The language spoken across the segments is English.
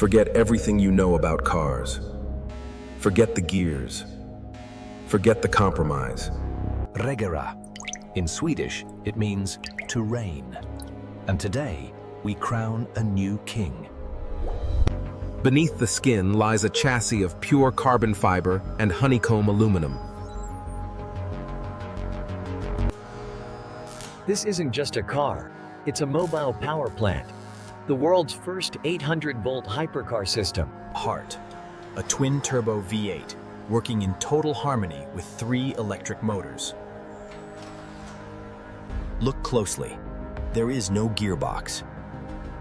Forget everything you know about cars. Forget the gears. Forget the compromise. Regera. In Swedish, it means to reign. And today, we crown a new king. Beneath the skin lies a chassis of pure carbon fiber and honeycomb aluminum. This isn't just a car, it's a mobile power plant. The world's first 800-volt hypercar system. Heart, a twin-turbo V8, working in total harmony with 3 electric motors. Look closely. There is no gearbox,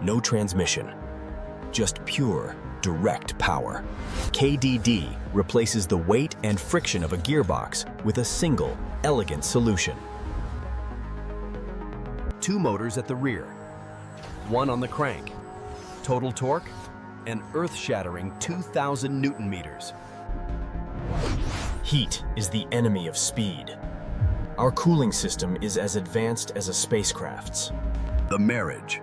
no transmission, just pure, direct power. KDD replaces the weight and friction of a gearbox with a single, elegant solution. 2 motors at the rear, 1 on the crank. Total torque, an earth-shattering 2,000 Newton meters. Heat is the enemy of speed. Our cooling system is as advanced as a spacecraft's. The marriage.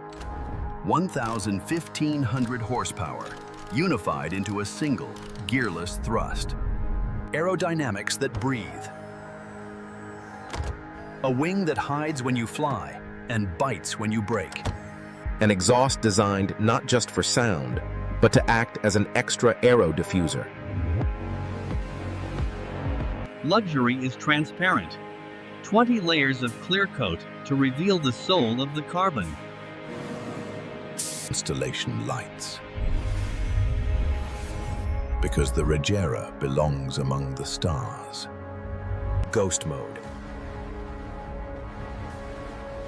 1,500 horsepower, unified into a single, gearless thrust. Aerodynamics that breathe. A wing that hides when you fly and bites when you brake. An exhaust designed not just for sound, but to act as an extra aero diffuser. Luxury is transparent. 20 layers of clear coat to reveal the soul of the carbon. Installation lights. Because the Regera belongs among the stars. Ghost mode.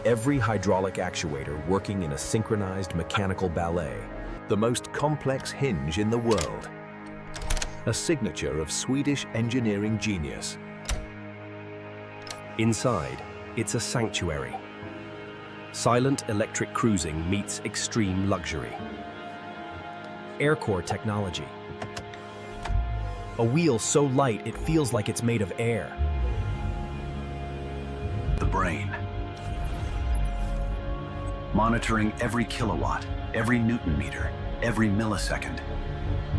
Every hydraulic actuator working in a synchronized mechanical ballet. The most complex hinge in the world. A signature of Swedish engineering genius. Inside, it's a sanctuary. Silent electric cruising meets extreme luxury. Aircore technology. A wheel so light it feels like it's made of air. The brain. Monitoring every kilowatt, every Newton meter, every millisecond.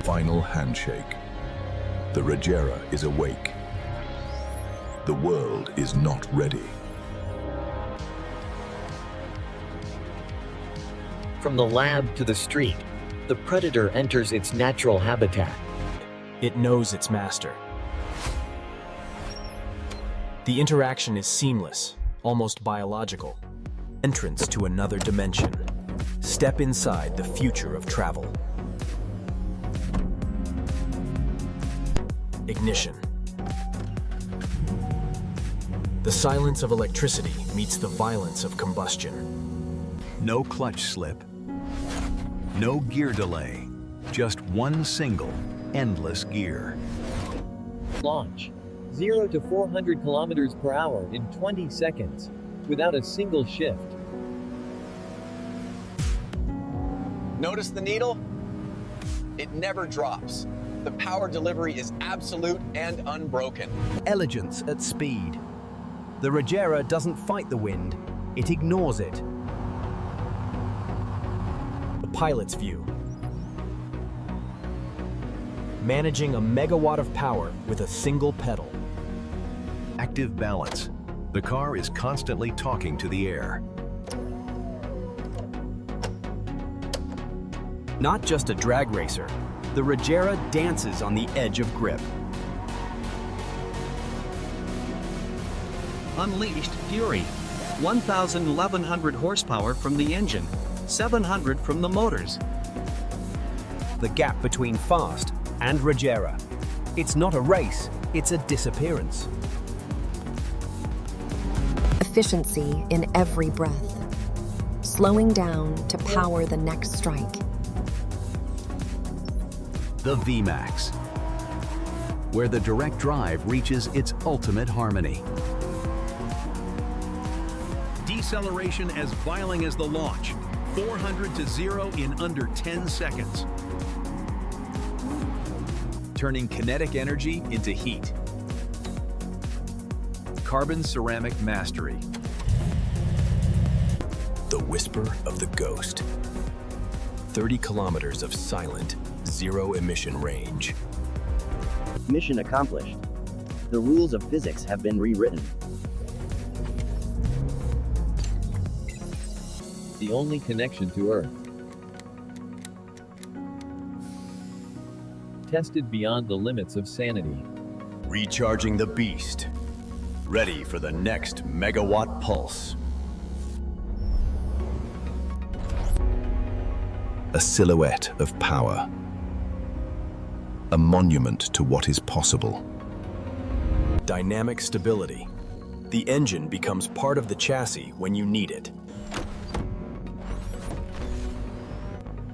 Final handshake. The Regera is awake. The world is not ready. From the lab to the street, the Predator enters its natural habitat. It knows its master. The interaction is seamless, almost biological. Entrance to another dimension. Step inside the future of travel. Ignition. The silence of electricity meets the violence of combustion. No clutch slip. No gear delay. Just one single, endless gear. Launch. 0 to 400 kilometers per hour in 20 seconds, without a single shift. Notice the needle? It never drops. The power delivery is absolute and unbroken. Elegance at speed. The Regera doesn't fight the wind, it ignores it. The pilot's view. Managing a megawatt of power with a single pedal. Active balance. The car is constantly talking to the air. Not just a drag racer, the Regera dances on the edge of grip. Unleashed fury. 1,100 horsepower from the engine, 700 from the motors. The gap between fast and Regera. It's not a race, it's a disappearance. Efficiency in every breath. Slowing down to power the next strike. The VMAX, where the direct drive reaches its ultimate harmony. Deceleration as violent as the launch, 400 to 0 in under 10 seconds. Turning kinetic energy into heat. Carbon ceramic mastery. The whisper of the ghost. 30 kilometers of silent, zero-emission range. Mission accomplished. The rules of physics have been rewritten. The only connection to Earth. Tested beyond the limits of sanity. Recharging the beast. Ready for the next megawatt pulse. A silhouette of power. A monument to what is possible. Dynamic stability. The engine becomes part of the chassis when you need it.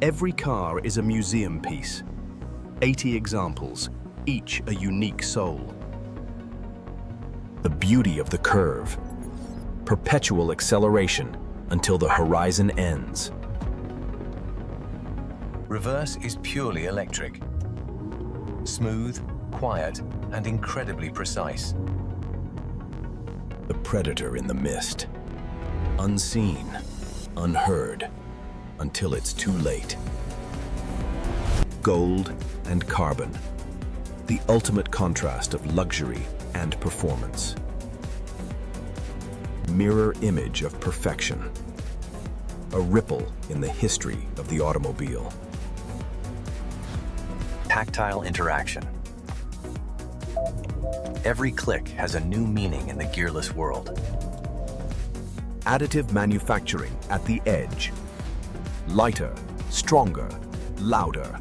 Every car is a museum piece. 80 examples, each a unique soul. The beauty of the curve. Perpetual acceleration until the horizon ends. Reverse is purely electric. Smooth, quiet, and incredibly precise. The predator in the mist. Unseen, unheard, until it's too late. Gold and carbon. The ultimate contrast of luxury and performance. Mirror image of perfection. A ripple in the history of the automobile. Tactile interaction. Every click has a new meaning in the gearless world. Additive manufacturing at the edge. Lighter, stronger, louder.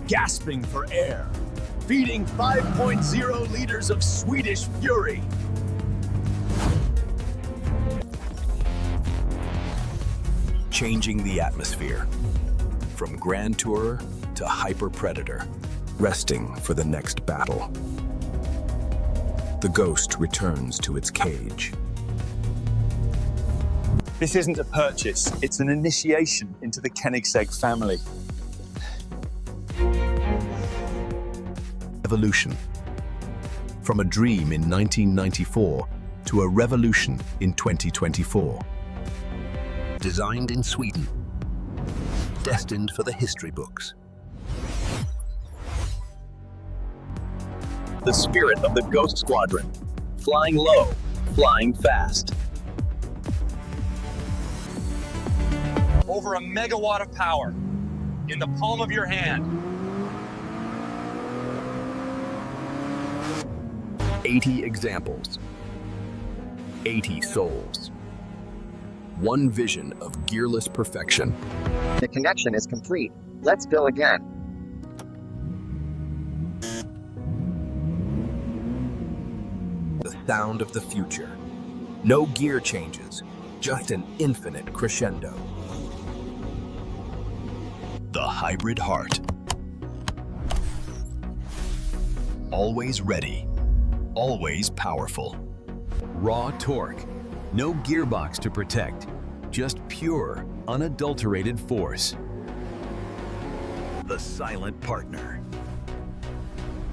Gasping for air, feeding 5.0 liters of Swedish fury. Changing the atmosphere. From Grand Tourer to Hyper Predator. Resting for the next battle. The ghost returns to its cage. This isn't a purchase, it's an initiation into the Koenigsegg family. Evolution. From a dream in 1994 to a revolution in 2024. Designed in Sweden. Destined for the history books. The spirit of the Ghost Squadron. Flying low, flying fast. Over a megawatt of power in the palm of your hand. 80 examples. 80 souls. One vision of gearless perfection. The connection is complete. Let's go again. The sound of the future. No gear changes, just an infinite crescendo. The hybrid heart. Always ready, always powerful. Raw torque, no gearbox to protect, just pure, unadulterated force. The silent partner.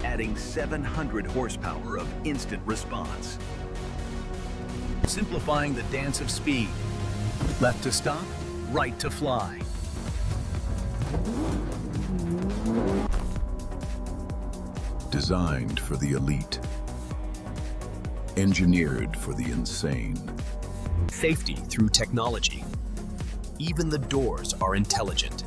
Adding 700 horsepower of instant response. Simplifying the dance of speed. Left to stop, right to fly. Designed for the elite. Engineered for the insane. Safety through technology. Even the doors are intelligent.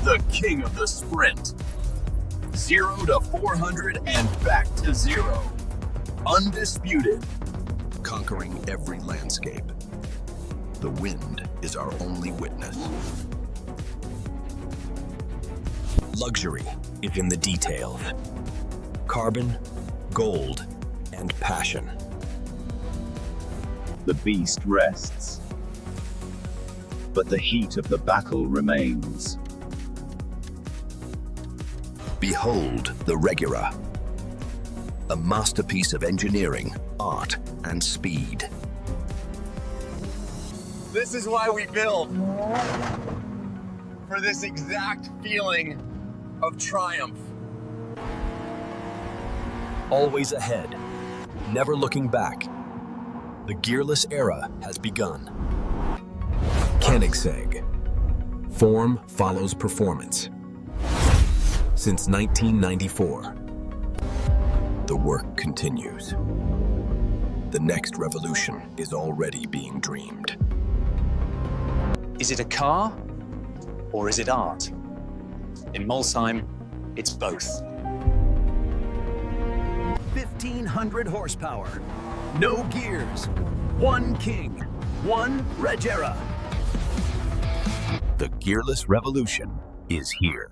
The king of the sprint. 0 to 400 and back to 0. Undisputed. Conquering every landscape. The wind is our only witness. Luxury is in the details. Carbon, gold, and passion. The beast rests, but the heat of the battle remains. Behold the Regera. A masterpiece of engineering, art, and speed. This is why we build. For this exact feeling of triumph. Always ahead, never looking back. The gearless era has begun. Koenigsegg. Form follows performance. Since 1994. The work continues. The next revolution is already being dreamed. Is it a car or is it art? In Molsheim, it's both. 1,500 horsepower, no gears, one king, one Regera. The gearless revolution is here.